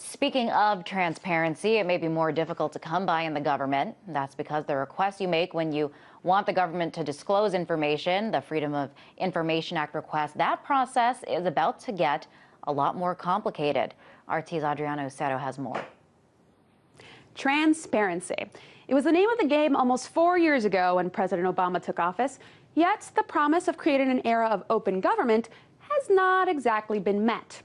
Speaking of transparency, it may be more difficult to come by in the government. That's because the requests you make when you want the government to disclose information, the Freedom of Information Act request, that process is about to get a lot more complicated. RT's Adriana Ucero has more. Transparency. It was the name of the game almost 4 years ago when President Obama took office, yet the promise of creating an era of open government has not exactly been met.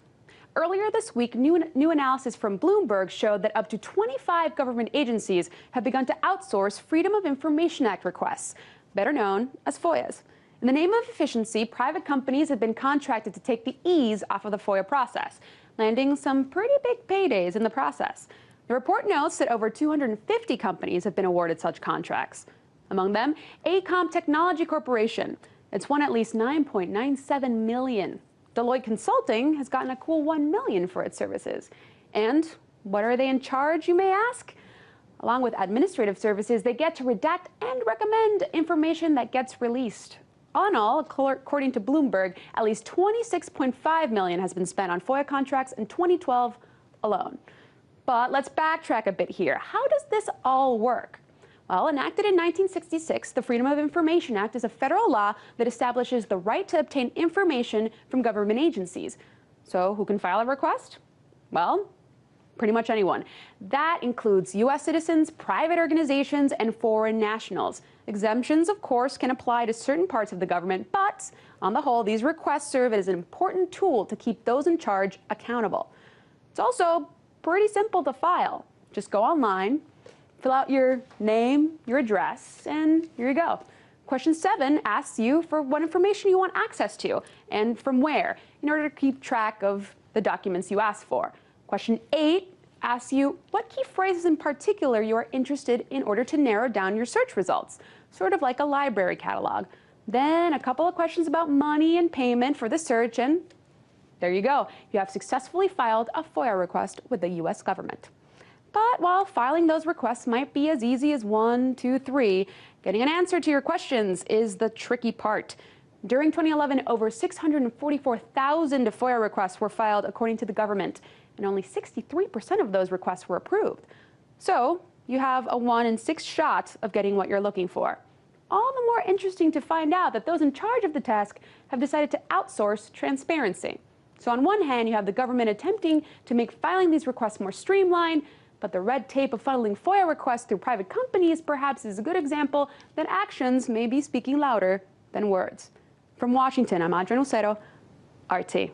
Earlier this week, new analysis from Bloomberg showed that up to 25 government agencies have begun to outsource Freedom of Information Act requests, better known as FOIAs. In the name of efficiency, private companies have been contracted to take the ease off of the FOIA process, landing some pretty big paydays in the process. The report notes that over 250 companies have been awarded such contracts. Among them, AECOM Technology Corporation. It's won at least $9.97 million. Deloitte Consulting has gotten a cool $1 million for its services. And what are they in charge, you may ask? Along with administrative services, they get to redact and recommend information that gets released. All in all, according to Bloomberg, at least $26.5 million has been spent on FOIA contracts in 2012 alone. But let's backtrack a bit here. How does this all work? Well, enacted in 1966, the Freedom of Information Act is a federal law that establishes the right to obtain information from government agencies. So who can file a request? Well, pretty much anyone. That includes U.S. citizens, private organizations, and foreign nationals. Exemptions, of course, can apply to certain parts of the government, but on the whole, these requests serve as an important tool to keep those in charge accountable. It's also pretty simple to file. Just go online, fill out your name, your address, and here you go. Question 7 asks you for what information you want access to and from where in order to keep track of the documents you ask for. Question 8 asks you what key phrases in particular you are interested in order to narrow down your search results, sort of like a library catalog. Then a couple of questions about money and payment for the search, and there you go. You have successfully filed a FOIA request with the U.S. government. But while filing those requests might be as easy as 1, 2, 3, getting an answer to your questions is the tricky part. During 2011, over 644,000 FOIA requests were filed according to the government, and only 63% of those requests were approved. So you have a 1 in 6 shot of getting what you're looking for. All the more interesting to find out that those in charge of the task have decided to outsource transparency. So on one hand, you have the government attempting to make filing these requests more streamlined, but the red tape of funneling FOIA requests through private companies perhaps is a good example that actions may be speaking louder than words. From Washington, I'm Adriana Ucero, RT.